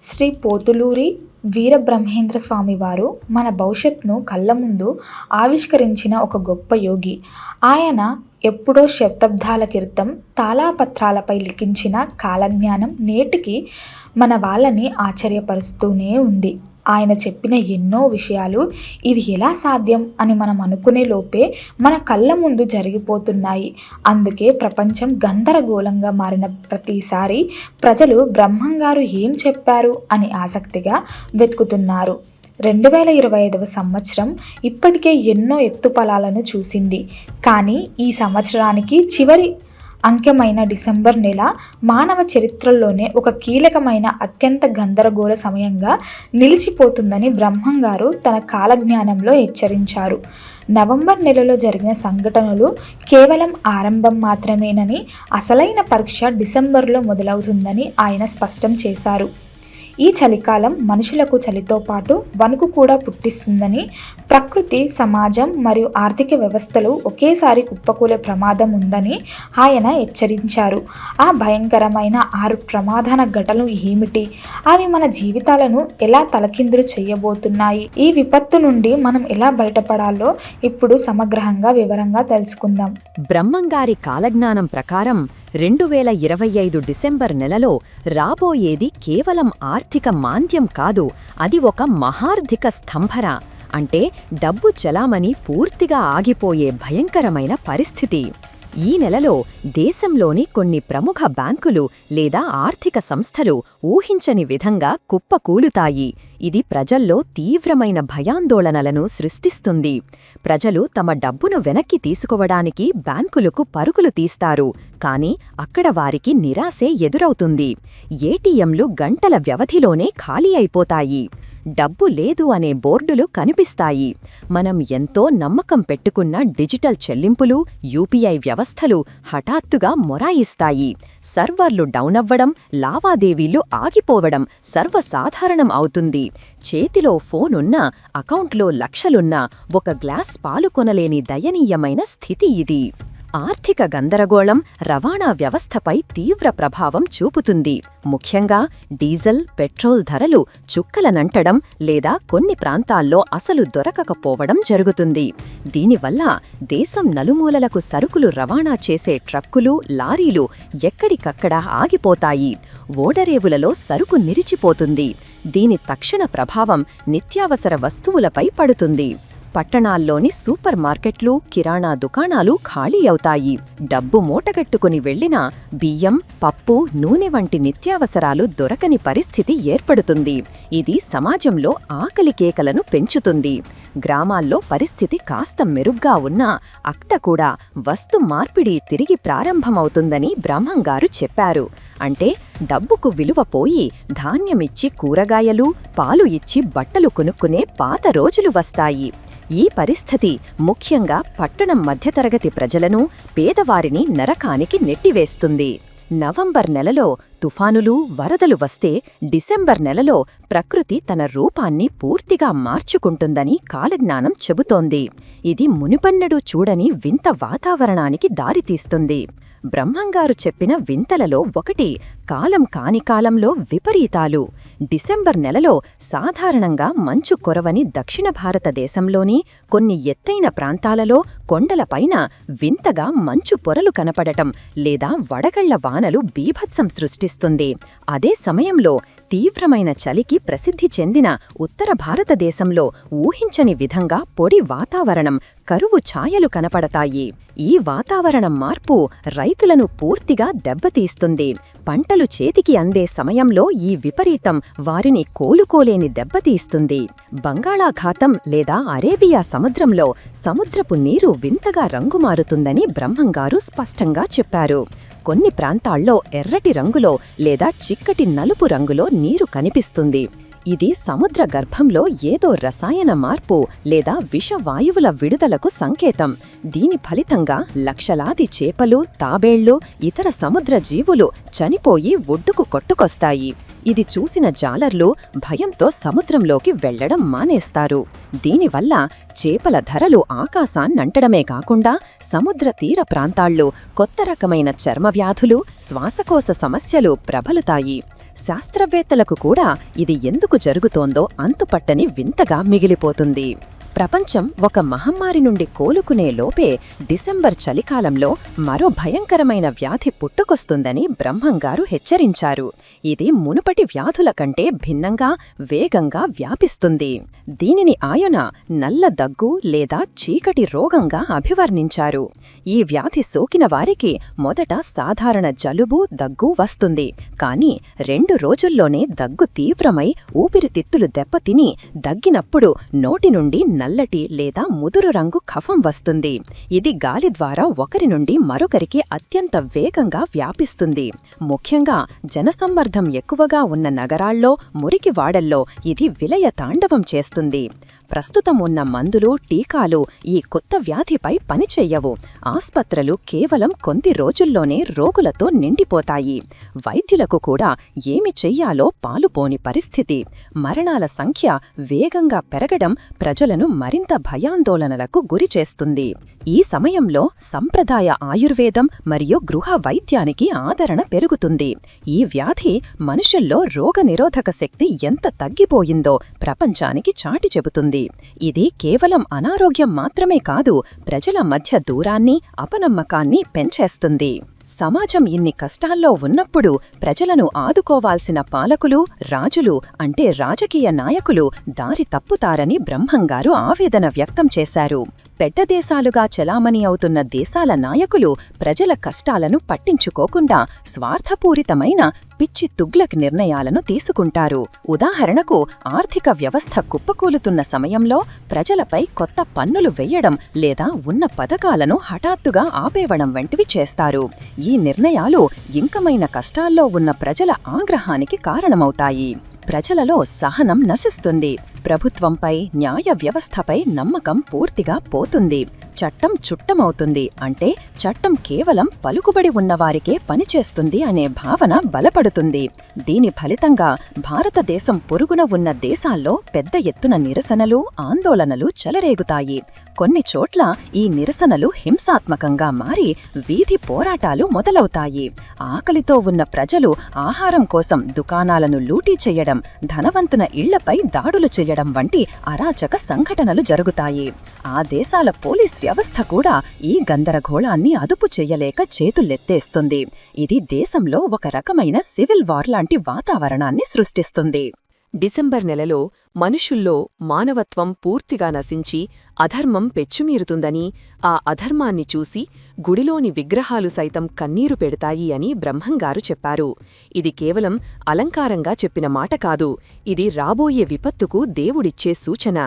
శ్రీ పోతులూరి వీరబ్రహ్మేంద్ర స్వామివారు మన భవిష్యత్తును కళ్ళ ముందు ఆవిష్కరించిన ఒక గొప్ప యోగి. ఆయన ఎప్పుడో శతాబ్దాల క్రితం తాళపత్రాలపై లిఖించిన కాలజ్ఞానం నేటికి మన వాళ్ళని ఆశ్చర్యపరుస్తూనే ఉంది. ఆయన చెప్పిన ఎన్నో విషయాలు ఇది ఎలా సాధ్యం అని మనం అనుకునే లోపే మన కళ్ళ ముందు జరిగిపోతున్నాయి. అందుకే ప్రపంచం గందరగోళంగా మారిన ప్రతిసారి ప్రజలు బ్రహ్మంగారు ఏం చెప్పారు అని ఆసక్తిగా వెతుకుతున్నారు. 2025వ సంవత్సరం ఇప్పటికే ఎన్నో ఎత్తుపలాలను చూసింది. కానీ ఈ సంవత్సరానికి చివరి అంకెమైన డిసెంబర్ నెల మానవ చరిత్రలోనే ఒక కీలకమైన అత్యంత గందరగోళ సమయంగా నిలిచిపోతుందని బ్రహ్మంగారు తన కాలజ్ఞానంలో హెచ్చరించారు. నవంబర్ నెలలో జరిగిన సంఘటనలు కేవలం ఆరంభం మాత్రమేనని, అసలైన పరీక్ష డిసెంబర్లో మొదలవుతుందని ఆయన స్పష్టం చేశారు. ఈ చలికాలం మనుషులకు చలితో పాటు వణుకు కూడా పుట్టిస్తుందని, ప్రకృతి, సమాజం మరియు ఆర్థిక వ్యవస్థలు ఒకేసారి కుప్పకూలే ప్రమాదం ఉందని ఆయన హెచ్చరించారు. ఆ భయంకరమైన 6 ప్రమాదాల ఘటనలు ఏమిటి? అవి మన జీవితాలను ఎలా తలకిందులు చేయబోతున్నాయి? ఈ విపత్తు నుండి మనం ఎలా బయటపడాలో ఇప్పుడు సమగ్రంగా వివరంగా తెలుసుకుందాం. బ్రహ్మంగారి కాలజ్ఞానం ప్రకారం 2025 డిసెంబర్ నెలలో రాబోయేది కేవలం ఆర్థిక మాంద్యం కాదు, అది ఒక మహార్థిక స్తంభన, అంటే డబ్బు చలామణి పూర్తిగా ఆగిపోయే భయంకరమైన పరిస్థితి. ఈ నెలలో దేశంలోని కొన్ని ప్రముఖ బ్యాంకులు లేదా ఆర్థిక సంస్థలు ఊహించని విధంగా కుప్పకూలుతాయి. ఇది ప్రజల్లో తీవ్రమైన భయాందోళనలను సృష్టిస్తుంది. ప్రజలు తమ డబ్బును వెనక్కి తీసుకోవడానికి బ్యాంకులకు పరుగులు తీస్తారు, కానీ అక్కడ వారికి నిరాశే ఎదురవుతుంది. ఏటీఎంలు గంటల వ్యవధిలోనే ఖాళీ అయిపోతాయి. డబ్బు లేదు అనే బోర్డులు కనిపిస్తాయి. మనం ఎంతో నమ్మకం పెట్టుకున్న డిజిటల్ చెల్లింపులు, యూపీఐ వ్యవస్థలు హఠాత్తుగా మొరాయిస్తాయి. సర్వర్లు డౌనవ్వడం, లావాదేవీలు ఆగిపోవడం సర్వసాధారణం అవుతుంది. చేతిలో ఫోనున్నా, అకౌంట్లో లక్షలున్నా ఒక గ్లాస్ పాలు కొనలేని దయనీయమైన స్థితి ఇది. ఆర్థిక గందరగోళం రవాణా వ్యవస్థపై తీవ్ర ప్రభావం చూపుతుంది. ముఖ్యంగా డీజిల్, పెట్రోల్ ధరలు చుక్కలనంటడం లేదా కొన్ని ప్రాంతాల్లో అసలు దొరకకపోవడం జరుగుతుంది. దీనివల్ల దేశం నలుమూలలకు సరుకులు రవాణా చేసే ట్రక్కులు, లారీలు ఎక్కడికక్కడ ఆగిపోతాయి. ఓడరేవులలో సరుకు నిలిచిపోతుంది. దీని తక్షణ ప్రభావం నిత్యావసర వస్తువులపై పడుతుంది. పట్టణాల్లోని సూపర్ మార్కెట్లు, కిరాణా దుకాణాలు ఖాళీ అవుతాయి. డబ్బు మూటగట్టుకుని వెళ్లినా బియ్యం, పప్పు, నూనె వంటి నిత్యావసరాలు దొరకని పరిస్థితి ఏర్పడుతుంది. ఇది సమాజంలో ఆకలి కేకలను పెంచుతుంది. గ్రామాల్లో పరిస్థితి కాస్త మెరుగ్గా ఉన్నా అక్కడ కూడా వస్తు మార్పిడి తిరిగి ప్రారంభమవుతుందని బ్రహ్మంగారు చెప్పారు. అంటే డబ్బుకు విలువ పోయి ధాన్యమిచ్చి కూరగాయలు, పాలు ఇచ్చి బట్టలు కొనుక్కునే పాత రోజులు వస్తాయి. ఈ పరిస్థితి ముఖ్యంగా పట్టణం మధ్యతరగతి ప్రజలను, పేదవారిని నరకానికి నెట్టివేస్తుంది. నవంబర్ నెలలో తుఫానులు, వరదలు వస్తే డిసెంబర్ నెలలో ప్రకృతి తన రూపాన్ని పూర్తిగా మార్చుకుంటుందని కాలజ్ఞానం చెబుతోంది. ఇది మునుపన్నడూ చూడని వింత వాతావరణానికి దారితీస్తుంది. బ్రహ్మంగారు చెప్పిన వింతలలో ఒకటి కాలం కాని కాలంలో విపరీతాలు. డిసెంబర్ నెలలో సాధారణంగా మంచు కొరవని దక్షిణ భారతదేశంలోని కొన్ని ఎత్తైన ప్రాంతాలలో కొండలపైన వింతగా మంచు పొరలు కనపడటం లేదా వడగళ్ల వానలు బీభత్సం సృష్టిస్తుంది. అదే సమయంలో తీవ్రమైన చలికి ప్రసిద్ధి చెందిన ఉత్తర భారతదేశంలో ఊహించని విధంగా పొడి వాతావరణం, కరువు ఛాయలు కనపడతాయి. ఈ వాతావరణం మార్పు రైతులను పూర్తిగా దెబ్బతీస్తుంది. పంటలు చేతికి అందే సమయంలో ఈ విపరీతం వారిని కోలుకోలేని దెబ్బతీస్తుంది. బంగాళాఖాతం లేదా అరేబియా సముద్రంలో సముద్రపు నీరు వింతగా రంగుమారుతుందని బ్రహ్మంగారు స్పష్టంగా చెప్పారు. కొన్ని ప్రాంతాల్లో ఎర్రటి రంగులో లేదా చిక్కటి నలుపు రంగులో నీరు కనిపిస్తుంది. ఇది సముద్ర గర్భంలో ఏదో రసాయన మార్పు లేదా విషవాయువుల విడుదలకు సంకేతం. దీని ఫలితంగా లక్షలాది చేపలు, తాబేళ్లు, ఇతర సముద్ర జీవులు చనిపోయి ఒడ్డుకు కొట్టుకొస్తాయి. ఇది చూసిన జాలర్లు భయంతో సముద్రంలోకి వెళ్లడం మానేస్తారు. దీనివల్ల చేపల ధరలు ఆకాశాన్నంటడమే కాకుండా సముద్ర తీర ప్రాంతాల్లో కొత్త రకమైన చర్మవ్యాధులు, శ్వాసకోశ సమస్యలు ప్రబలుతాయి. శాస్త్రవేత్తలకు కూడా ఇది ఎందుకు జరుగుతోందో అంతుపట్టని వింతగా మిగిలిపోతుంది. ప్రపంచం ఒక మహమ్మారి నుండి కోలుకునే లోపే డిసెంబర్ చలికాలంలో మరో భయంకరమైన వ్యాధి పుట్టుకొస్తుందని బ్రహ్మంగారు హెచ్చరించారు. ఇది మునుపటి వ్యాధుల కంటే భిన్నంగా వేగంగా వ్యాపిస్తుంది. దీనిని ఆయన నల్ల దగ్గు లేదా చీకటి రోగంగా అభివర్ణించారు. ఈ వ్యాధి సోకిన వారికి మొదట సాధారణ జలుబు, దగ్గు వస్తుంది. కానీ 2 రోజుల్లోనే దగ్గు తీవ్రమై ఊపిరితిత్తులు దెబ్బతిని దగ్గినప్పుడు నోటి నుండి నల్లటి లేదా ముదురు రంగు కఫం వస్తుంది. ఇది గాలి ద్వారా ఒకరి నుండి మరొకరికి అత్యంత వేగంగా వ్యాపిస్తుంది. ముఖ్యంగా జనసమ్మర్దం ఎక్కువగా ఉన్న నగరాల్లో, మురికివాడల్లో ఇది విలయ తాండవం చేస్తుంది. ప్రస్తుతం ఉన్న మందులు, టీకాలు ఈ కొత్త వ్యాధిపై పనిచెయ్యవు. ఆస్పత్రులు కేవలం కొద్ది రోజుల్లోనే రోగులతో నిండిపోతాయి. వైద్యులకు కూడా ఏమి చెయ్యాలో పాలుపోని పరిస్థితి. మరణాల సంఖ్య వేగంగా పెరగడం ప్రజలను మరింత భయాందోళనలకు గురిచేస్తుంది. ఈ సమయంలో సంప్రదాయ ఆయుర్వేదం మరియు గృహ వైద్యానికి ఆదరణ పెరుగుతుంది. ఈ వ్యాధి మనుషుల్లో రోగనిరోధక శక్తి ఎంత తగ్గిపోయిందో ప్రపంచానికి చాటి చెబుతుంది. ఇది కేవలం అనారోగ్యం మాత్రమే కాదు, ప్రజల మధ్య దూరాన్ని, అపనమ్మకాన్ని పెంచేస్తుంది. సమాజం ఇన్ని కష్టాల్లో ఉన్నప్పుడు ప్రజలను ఆదుకోవాల్సిన పాలకులు, రాజులు అంటే రాజకీయ నాయకులు దారి తప్పుతారని బ్రహ్మంగారు ఆవేదన వ్యక్తం చేశారు. పెద్ద దేశాలుగా చెలామణి అవుతున్న దేశాల నాయకులు ప్రజల కష్టాలను పట్టించుకోకుండా స్వార్థపూరితమైన పిచ్చి తుగ్లక్ నిర్ణయాలను తీసుకుంటారు. ఉదాహరణకు, ఆర్థిక వ్యవస్థ కుప్పకూలుతున్న సమయంలో ప్రజలపై కొత్త పన్నులు వెయ్యడం లేదా ఉన్న పథకాలను హఠాత్తుగా ఆపేవడం వంటివి చేస్తారు. ఈ నిర్ణయాలు ఇంకమైన కష్టాల్లో ఉన్న ప్రజల ఆగ్రహానికి కారణమవుతాయి. ప్రజలలో సహనం నశిస్తుంది. ప్రభుత్వంపై, న్యాయ వ్యవస్థపై నమ్మకం పూర్తిగా పోతుంది. చట్టం చుట్టమవుతుంది. అంటే చట్టం కేవలం పలుకుబడి ఉన్నవారికే పనిచేస్తుంది అనే భావన బలపడుతుంది. దీని ఫలితంగా భారతదేశం పొరుగున ఉన్న దేశాల్లో పెద్ద ఎత్తున నిరసనలు, ఆందోళనలు చెలరేగుతాయి. కొన్ని చోట్ల ఈ నిరసనలు హింసాత్మకంగా మారి వీధి పోరాటాలు మొదలవుతాయి. ఆకలితో ఉన్న ప్రజలు ఆహారం కోసం దుకాణాలను లూటీ చెయ్యడం, ధనవంతుల ఇళ్లపై దాడులు చెయ్యడం వంటి అరాచక సంఘటనలు జరుగుతాయి. ఆ దేశాల పోలీస్ వ్యవస్థ కూడా ఈ గందరగోళాన్ని అదుపు చెయ్యలేక చేతులెత్తేస్తుంది. ఇది దేశంలో ఒక రకమైన సివిల్ వార్ లాంటి వాతావరణాన్ని సృష్టిస్తుంది. డిసెంబర్ నెలలో మనుషుల్లో మానవత్వం పూర్తిగా నశించి అధర్మం పెచ్చుమీరుతుందని, ఆ అధర్మాన్ని చూసి గుడిలోని విగ్రహాలు సైతం కన్నీరు పెడతాయి అని బ్రహ్మంగారు చెప్పారు. ఇది కేవలం అలంకారంగా చెప్పిన మాట కాదు, ఇది రాబోయే విపత్తుకు దేవుడిచ్చే సూచన.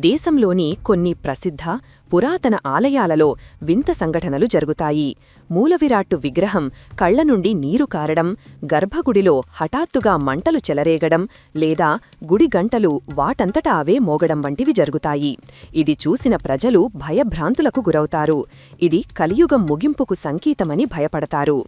దేశంలోని కొన్ని ప్రసిద్ధ, పురాతన ఆలయాలలో వింత సంఘటనలు జరుగుతాయి. మూలవిరాట్టు విగ్రహం కళ్ల నుండి నీరు కారడం, గర్భగుడిలో హఠాత్తుగా మంటలు చెలరేగడం లేదా గుడి గంటలు వాటంతటా అవే మోగడం వంటివి జరుగుతాయి. ఇది చూసిన ప్రజలు భయభ్రాంతులకు గురవుతారు. ఇది కలియుగం ముగింపుకు సంకేతమని భయపడతారు.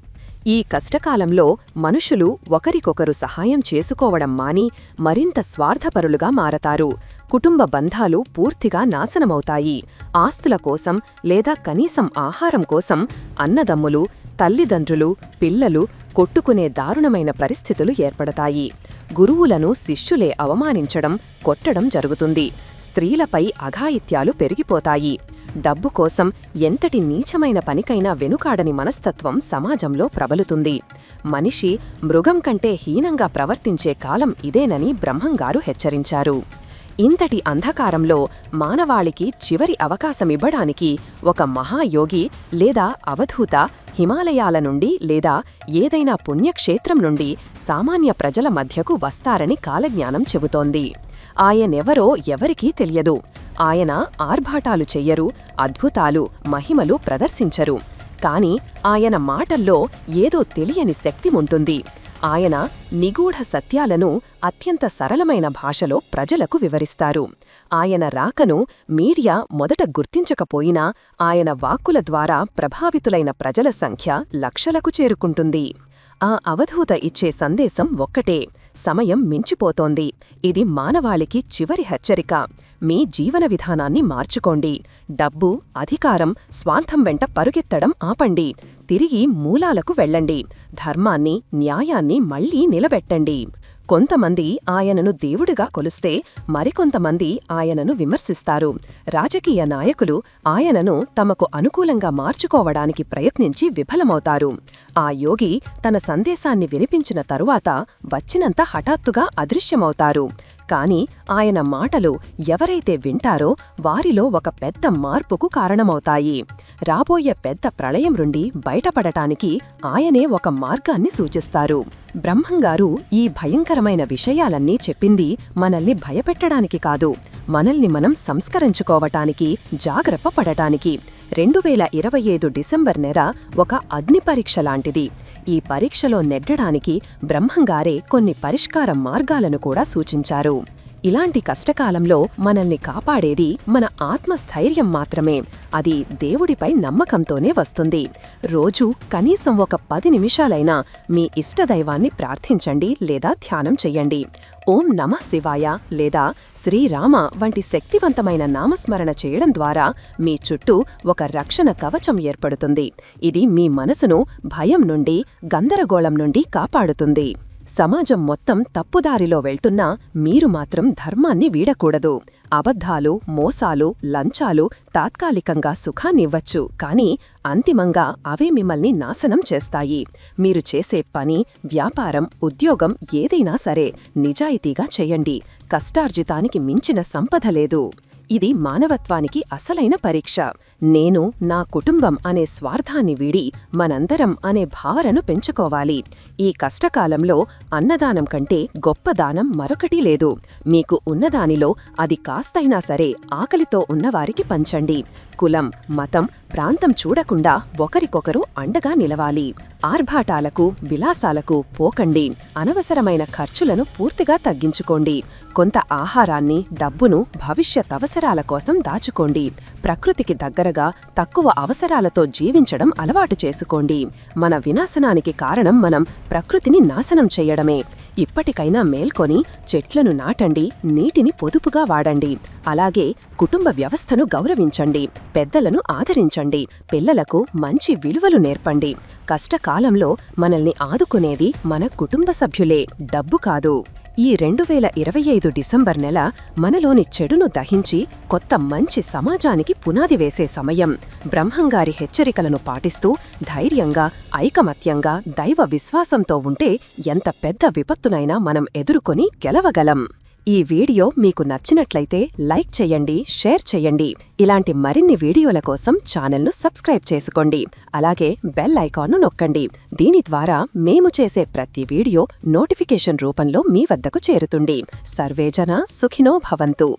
ఈ కష్టకాలంలో మనుషులు ఒకరికొకరు సహాయం చేసుకోవడం మాని మరింత స్వార్థపరులుగా మారతారు. కుటుంబ బంధాలు పూర్తిగా నాశనమవుతాయి. ఆస్తుల కోసం లేదా కనీసం ఆహారం కోసం అన్నదమ్ములు, తల్లిదండ్రులు, పిల్లలు కొట్టుకునే దారుణమైన పరిస్థితులు ఏర్పడతాయి. గురువులను శిష్యులే అవమానించడం, కొట్టడం జరుగుతుంది. స్త్రీలపై అఘాయిత్యాలు పెరిగిపోతాయి. డబ్బు కోసం ఎంతటి నీచమైన పనికైనా వెనుకాడని మనస్తత్వం సమాజంలో ప్రబలుతుంది. మనిషి మృగం కంటే హీనంగా ప్రవర్తించే కాలం ఇదేనని బ్రహ్మంగారు హెచ్చరించారు. ఇంతటి అంధకారంలో మానవాళికి చివరి అవకాశమివ్వడానికి ఒక మహాయోగి లేదా అవధూత హిమాలయాల నుండి లేదా ఏదైనా పుణ్యక్షేత్రం నుండి సామాన్య ప్రజల మధ్యకు వస్తారని కాలజ్ఞానం చెబుతోంది. ఆయనెవరో ఎవరికీ తెలియదు. ఆయన ఆర్భాటాలు చెయ్యరు, అద్భుతాలు, మహిమలు ప్రదర్శించరు. కాని ఆయన మాటల్లో ఏదో తెలియని శక్తి ఉంటుంది. ఆయన నిగూఢ సత్యాలను అత్యంత సరళమైన భాషలో ప్రజలకు వివరిస్తారు. ఆయన రాకను మీడియా మొదట గుర్తించకపోయినా ఆయన వాక్కుల ద్వారా ప్రభావితులైన ప్రజల సంఖ్య లక్షలకు చేరుకుంటుంది. ఆ అవధూత ఇచ్చే సందేశం ఒక్కటే: సమయం మించిపోతోంది. ఇది మానవాళికి చివరి హెచ్చరిక. మీ జీవన విధానాన్ని మార్చుకోండి. డబ్బు, అధికారం, స్వార్థం వెంట పరుగెత్తడం ఆపండి. తిరిగి మూలాలకు వెళ్ళండి. ధర్మాన్ని, న్యాయాన్ని మళ్లీ నిలబెట్టండి. కొంతమంది ఆయనను దేవుడిగా కొలుస్తే మరికొంతమంది ఆయనను విమర్శిస్తారు. రాజకీయ నాయకులు ఆయనను తమకు అనుకూలంగా మార్చుకోవడానికి ప్రయత్నించి విఫలమవుతారు. ఆ యోగి తన సందేశాన్ని వినిపించిన తరువాత వచ్చినంత హఠాత్తుగా అదృశ్యమవుతారు. కాని ఆయన మాటలు ఎవరైతే వింటారో వారిలో ఒక పెద్ద మార్పుకు కారణమవుతాయి. రాబోయే పెద్ద ప్రళయం నుండి బయటపడటానికి ఆయనే ఒక మార్గాన్ని సూచిస్తారు. బ్రహ్మంగారు ఈ భయంకరమైన విషయాలన్నీ చెప్పింది మనల్ని భయపెట్టడానికి కాదు, మనల్ని మనం సంస్కరించుకోవటానికి, జాగ్రత్త పడటానికి. 2025 డిసెంబర్ నెల ఒక అగ్నిపరీక్ష లాంటిది. ఈ పరీక్షలో నెగ్గడానికి బ్రహ్మంగారే కొన్ని పరిష్కార మార్గాలను కూడా సూచించారు. ఇలాంటి కష్టకాలంలో మనల్ని కాపాడేది మన ఆత్మస్థైర్యం మాత్రమే. అది దేవుడిపై నమ్మకంతోనే వస్తుంది. రోజూ కనీసం ఒక 10 నిమిషాలైనా మీ ఇష్టదైవాన్ని ప్రార్థించండి లేదా ధ్యానం చెయ్యండి. ఓం నమః శివాయ లేదా శ్రీరామ వంటి శక్తివంతమైన నామస్మరణ చేయడం ద్వారా మీ చుట్టూ ఒక రక్షణ కవచం ఏర్పడుతుంది. ఇది మీ మనసును భయం నుండి, గందరగోళం నుండి కాపాడుతుంది. సమాజం మొత్తం తప్పుదారిలో వెళ్తున్నా మీరు మాత్రం ధర్మాన్ని వీడకూడదు. అబద్ధాలు, మోసాలు, లంచాలు తాత్కాలికంగా సుఖాన్నివ్వచ్చు, కానీ అంతిమంగా అవే మిమ్మల్ని నాశనం చేస్తాయి. మీరు చేసే పని, వ్యాపారం, ఉద్యోగం ఏదైనా సరే నిజాయితీగా చెయ్యండి. కష్టార్జితానికి మించిన సంపద లేదు. ఇది మానవత్వానికి అసలైన పరీక్ష. నేను, నా కుటుంబం అనే స్వార్థాన్ని వీడి మనందరం అనే భావనను పెంచుకోవాలి. ఈ కష్టకాలంలో అన్నదానం కంటే గొప్ప దానం మరొకటి లేదు. మీకు ఉన్నదానిలో అది కాస్తైనా సరే ఆకలితో ఉన్నవారికి పంచండి. కులం, మతం, ప్రాంతం చూడకుండా ఒకరికొకరు అండగా నిలవాలి. ఆర్భాటాలకు, విలాసాలకు పోకండి. అనవసరమైన ఖర్చులను పూర్తిగా తగ్గించుకోండి. కొంత ఆహారాన్ని, డబ్బును భవిష్యత్ అవసరాల కోసం దాచుకోండి. ప్రకృతికి దగ్గరగా, తక్కువ అవసరాలతో జీవించడం అలవాటు చేసుకోండి. మన వినాశనానికి కారణం మనం ప్రకృతిని నాశనం చెయ్యడమే. ఇప్పటికైనా మేల్కొని చెట్లను నాటండి, నీటిని పొదుపుగా వాడండి. అలాగే కుటుంబ వ్యవస్థను గౌరవించండి, పెద్దలను ఆదరించండి, పిల్లలకు మంచి విలువలు నేర్పండి. కష్టకాలంలో మనల్ని ఆదుకునేది మన కుటుంబ సభ్యులే, డబ్బు కాదు. ఈ 2025 డిసెంబర్ నెల మనలోని చెడును దహించి కొత్త మంచి సమాజానికి పునాది వేసే సమయం. బ్రహ్మంగారి హెచ్చరికలను పాటిస్తూ ధైర్యంగా, ఐకమత్యంగా, దైవ విశ్వాసంతో ఉంటే ఎంత పెద్ద విపత్తునైనా మనం ఎదుర్కొని గెలవగలం. ఈ వీడియో మీకు నచ్చినట్లయితే లైక్ చెయ్యండి, షేర్ చెయ్యండి. ఇలాంటి మరిన్ని వీడియోల కోసం ఛానల్ను సబ్స్క్రైబ్ చేసుకోండి. అలాగే బెల్ ఐకాన్ను నొక్కండి. దీని ద్వారా మేము చేసే ప్రతి వీడియో నోటిఫికేషన్ రూపంలో మీ వద్దకు చేరుతుంది. సర్వేజన సుఖినో భవంతు.